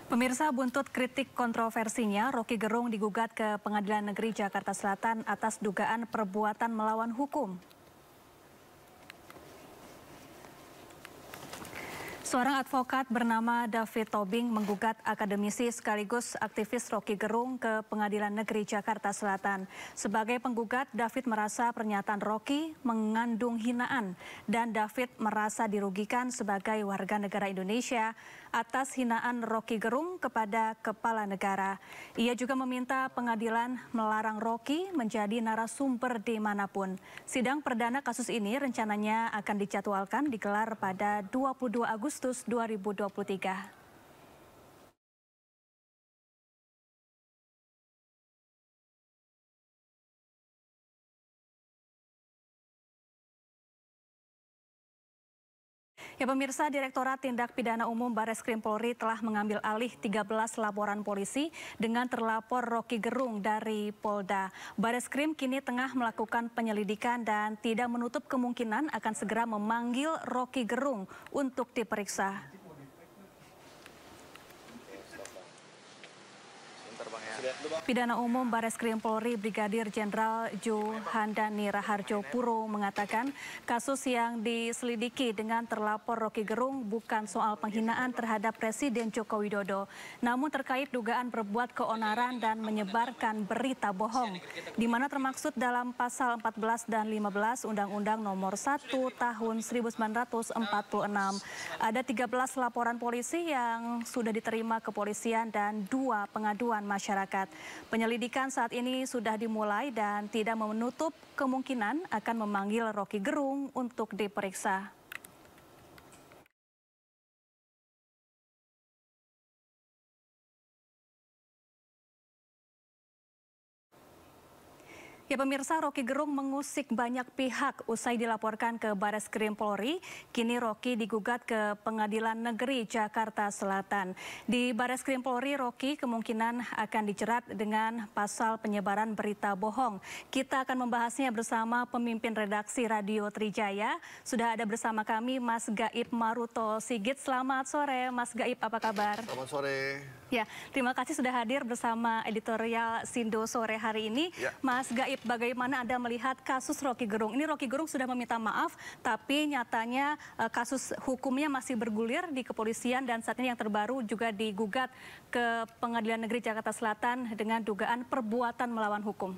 Pemirsa, buntut kritik kontroversinya, Roky Gerung digugat ke Pengadilan Negeri Jakarta Selatan atas dugaan perbuatan melawan hukum. Seorang advokat bernama David Tobing menggugat akademisi sekaligus aktivis Roky Gerung ke Pengadilan Negeri Jakarta Selatan. Sebagai penggugat, David merasa pernyataan Roky mengandung hinaan dan David merasa dirugikan sebagai warga negara Indonesia atas hinaan Roky Gerung kepada kepala negara. Ia juga meminta pengadilan melarang Roky menjadi narasumber dimanapun. Sidang perdana kasus ini rencananya akan dijadwalkan digelar pada 22 Agustus 2023. Ya pemirsa, Direktorat Tindak Pidana Umum Bareskrim Polri telah mengambil alih 13 laporan polisi dengan terlapor Roky Gerung dari Polda. Bareskrim kini tengah melakukan penyelidikan dan tidak menutup kemungkinan akan segera memanggil Roky Gerung untuk diperiksa. Pidana Umum Bareskrim Polri Brigadir Jenderal Juhandani Raharjo Puro mengatakan kasus yang diselidiki dengan terlapor Roky Gerung bukan soal penghinaan terhadap Presiden Joko Widodo, namun terkait dugaan berbuat keonaran dan menyebarkan berita bohong, di mana termaksud dalam pasal 14 dan 15 Undang-Undang Nomor 1 Tahun 1946. Ada 13 laporan polisi yang sudah diterima kepolisian dan 2 pengaduan masyarakat. Penyelidikan saat ini sudah dimulai dan tidak menutup kemungkinan akan memanggil Roky Gerung untuk diperiksa. Ya pemirsa, Roky Gerung mengusik banyak pihak usai dilaporkan ke Bareskrim Polri. Kini Roky digugat ke Pengadilan Negeri Jakarta Selatan. Di Bareskrim Polri, Roky kemungkinan akan dijerat dengan pasal penyebaran berita bohong. Kita akan membahasnya bersama pemimpin redaksi Radio Trijaya. Sudah ada bersama kami Mas Gaib Maruto Sigit. Selamat sore Mas Gaib, apa kabar? Selamat sore. Ya, terima kasih sudah hadir bersama editorial Sindo sore hari ini. Ya. Mas Gaib, bagaimana Anda melihat kasus Roky Gerung? Ini Roky Gerung sudah meminta maaf, tapi nyatanya kasus hukumnya masih bergulir di kepolisian dan saat ini yang terbaru juga digugat ke Pengadilan Negeri Jakarta Selatan dengan dugaan perbuatan melawan hukum.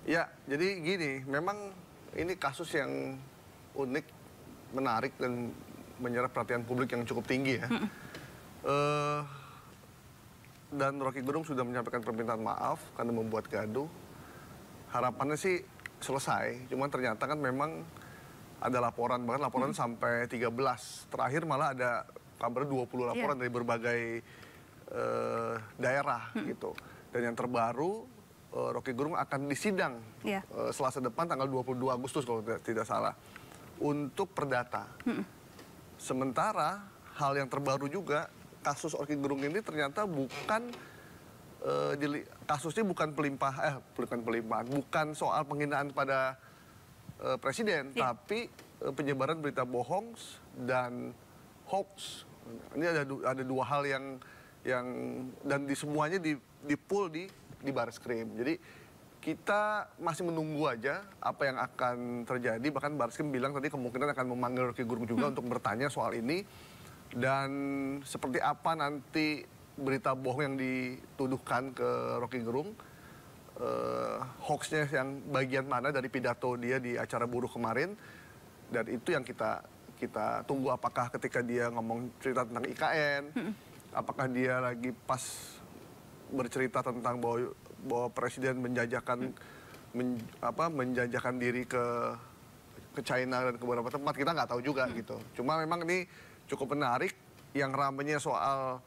Ya, jadi gini, memang ini kasus yang unik, menarik dan menyerap perhatian publik yang cukup tinggi ya. Dan Roky Gerung sudah menyampaikan permintaan maaf karena membuat gaduh. Harapannya sih selesai, cuman ternyata kan memang ada laporan, bahkan laporan sampai 13. Terakhir malah ada kabar 20 laporan dari berbagai daerah gitu. Dan yang terbaru, Roky Gerung akan disidang Selasa depan tanggal 22 Agustus kalau tidak salah, untuk perdata. Sementara hal yang terbaru juga, kasus Roky Gerung ini ternyata bukan kasusnya bukan bukan soal penghinaan pada presiden, tapi penyebaran berita bohong dan hoax. Ini ada dua hal yang dan semuanya di pool di Bareskrim. Jadi kita masih menunggu aja apa yang akan terjadi. Bahkan Bareskrim bilang tadi kemungkinan akan memanggil Roky Gerung juga untuk bertanya soal ini. Dan seperti apa nanti berita bohong yang dituduhkan ke Roky Gerung, hoaxnya yang bagian mana dari pidato dia di acara buruh kemarin, dan itu yang kita tunggu, apakah ketika dia ngomong cerita tentang IKN, apakah dia lagi pas bercerita tentang bahwa presiden menjajakan diri ke China dan ke beberapa tempat, kita nggak tahu juga gitu. Cuma memang ini cukup menarik, yang ramenya soal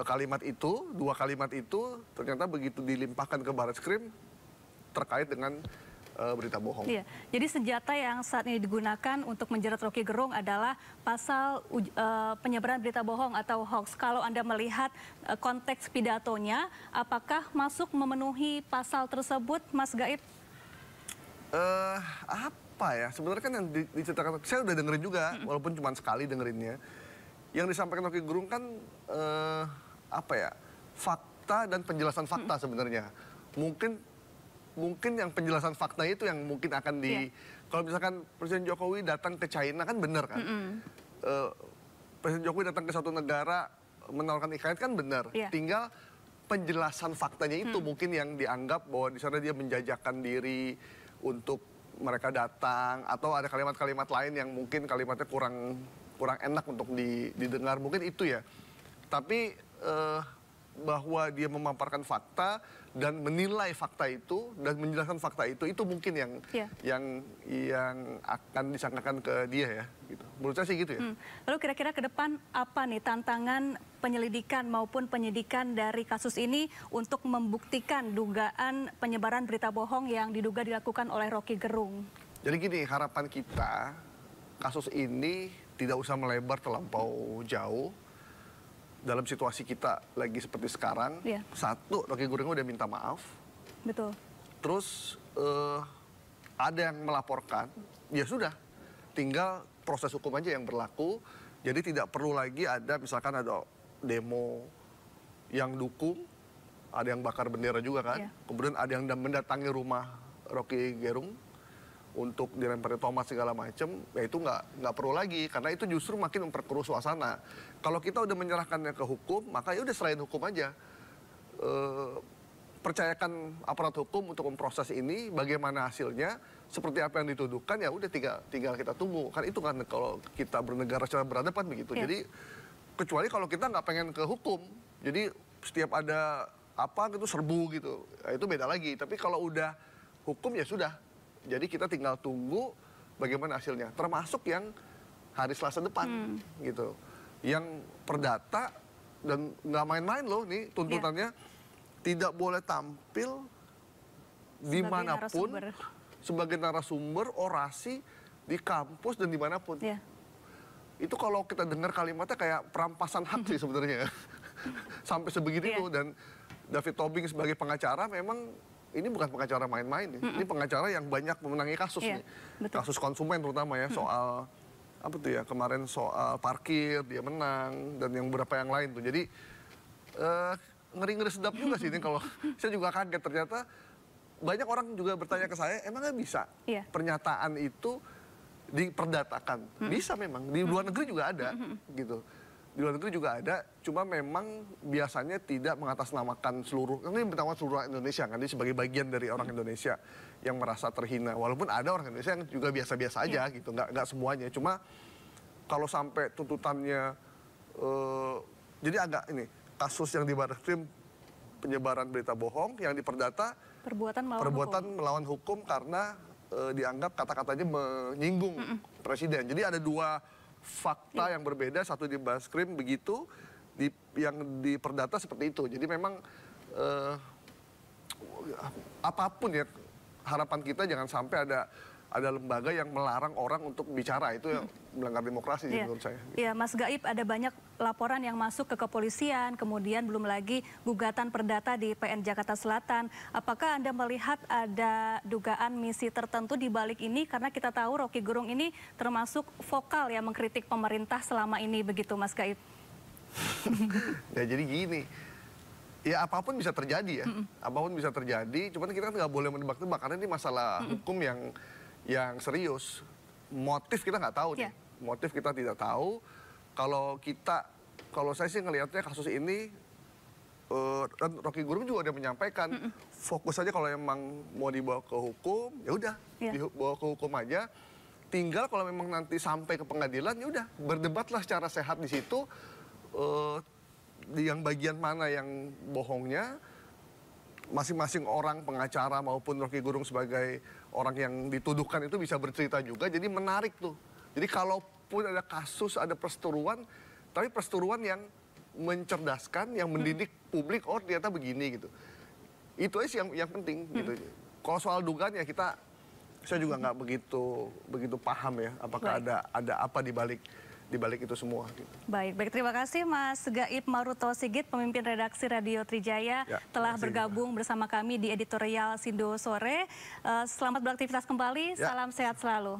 kalimat itu, 2 kalimat itu ternyata begitu dilimpahkan ke Bareskrim terkait dengan berita bohong. Iya, jadi senjata yang saat ini digunakan untuk menjerat Roky Gerung adalah pasal penyebaran berita bohong atau hoax. Kalau Anda melihat konteks pidatonya, apakah masuk memenuhi pasal tersebut, Mas Gaib? Apa ya, sebenarnya kan yang diceritakan, saya udah dengerin juga, walaupun cuma sekali dengerinnya. Yang disampaikan Roky Gerung kan apa ya, fakta dan penjelasan fakta sebenarnya. Mungkin yang penjelasan fakta itu yang mungkin akan kalau misalkan Presiden Jokowi datang ke China kan benar kan. Presiden Jokowi datang ke suatu negara menawarkan IKN kan benar. Tinggal penjelasan faktanya itu mungkin yang dianggap bahwa di sana dia menjajakan diri untuk mereka datang, atau ada kalimat-kalimat lain yang mungkin kalimatnya kurang enak untuk didengar, mungkin itu ya. Tapi bahwa dia memaparkan fakta dan menilai fakta itu dan menjelaskan fakta itu mungkin yang akan disangkakan ke dia ya. Gitu. Menurut saya sih gitu ya. Lalu kira-kira ke depan apa nih tantangan penyelidikan maupun penyidikan dari kasus ini untuk membuktikan dugaan penyebaran berita bohong yang diduga dilakukan oleh Rocky Gerung? Jadi gini, harapan kita kasus ini tidak usah melebar terlampau jauh. Dalam situasi kita lagi seperti sekarang, satu, Rocky Gerung udah minta maaf. Betul. Terus ada yang melaporkan, ya sudah, tinggal proses hukum aja yang berlaku. Jadi tidak perlu lagi ada, misalkan ada demo yang dukung, ada yang bakar bendera juga kan. Kemudian ada yang mendatangi rumah Rocky Gerung untuk dilempari tomat segala macam, ya itu nggak perlu lagi, karena itu justru makin memperkeruh suasana. Kalau kita udah menyerahkannya ke hukum, maka ya udah selain hukum aja. Percayakan aparat hukum untuk memproses ini, bagaimana hasilnya, seperti apa yang dituduhkan, ya udah tinggal kita tunggu. Kan itu kan kalau kita bernegara secara berhadapan begitu. Jadi kecuali kalau kita nggak pengen ke hukum, jadi setiap ada apa gitu serbu gitu, ya itu beda lagi. Tapi kalau udah hukum ya sudah. Jadi kita tinggal tunggu bagaimana hasilnya, termasuk yang hari Selasa depan gitu. Yang perdata dan nggak main-main loh nih tuntutannya, tidak boleh tampil dimanapun sebagai narasumber orasi di kampus dan dimanapun. Itu kalau kita dengar kalimatnya kayak perampasan hak sih sebenarnya. Sampai sebegitu itu. Dan David Tobing sebagai pengacara memang ini bukan pengacara main-main, ini pengacara yang banyak memenangi kasus nih. Kasus konsumen terutama ya, soal apa tuh ya, kemarin soal parkir dia menang dan yang beberapa yang lain tuh. Jadi ngeri-ngeri sedap juga sih ini, kalau saya juga kaget ternyata banyak orang juga bertanya ke saya, emangnya bisa pernyataan itu diperdatakan? Bisa memang, di luar negeri juga ada gitu. Di luar negeri juga ada, cuma memang biasanya tidak mengatasnamakan seluruh, ini pertama seluruh Indonesia kan, ini sebagai bagian dari orang Indonesia yang merasa terhina. Walaupun ada orang Indonesia yang juga biasa-biasa aja gitu, nggak semuanya. Cuma kalau sampai tuntutannya, jadi agak ini, kasus yang di Barreskrim penyebaran berita bohong, yang diperdata perbuatan melawan hukum karena dianggap kata-katanya menyinggung presiden. Jadi ada dua fakta yang berbeda, satu di Barreskrim begitu, yang diperdata seperti itu. Jadi memang apapun ya, harapan kita jangan sampai ada lembaga yang melarang orang untuk bicara, itu yang melanggar demokrasi sih menurut saya. Iya, Mas Gaib, ada banyak laporan yang masuk ke kepolisian, kemudian belum lagi gugatan perdata di PN Jakarta Selatan. Apakah Anda melihat ada dugaan misi tertentu di balik ini? Karena kita tahu Rocky Gerung ini termasuk vokal ya mengkritik pemerintah selama ini, begitu Mas Gaib? Ya jadi gini, ya apapun bisa terjadi ya, apapun bisa terjadi. Cuman kita kan nggak boleh menebak-nebak karena ini masalah hukum yang serius. Motif kita nggak tahu nih, motif kita tidak tahu. Kalau saya sih ngelihatnya kasus ini, dan Rocky Gerung juga udah menyampaikan, fokus aja kalau emang mau dibawa ke hukum, ya udah dibawa ke hukum aja. Tinggal kalau memang nanti sampai ke pengadilan, ya udah berdebatlah secara sehat di situ. Di yang bagian mana yang bohongnya, masing-masing orang pengacara maupun Rocky Gerung sebagai orang yang dituduhkan itu bisa bercerita juga. Jadi menarik tuh. Jadi kalaupun ada kasus, ada perseteruan, tapi perseteruan yang mencerdaskan, yang mendidik publik, oh ternyata begini gitu. Itu aja sih yang penting gitu. Kalau soal dugaan ya saya juga nggak begitu paham ya, apakah ada apa di balik itu semua. Gitu. Baik, terima kasih Mas Gaib Maruto Sigit, pemimpin redaksi Radio Trijaya, telah bergabung bersama kami di editorial Sindo Sore. Selamat beraktivitas kembali, salam sehat selalu.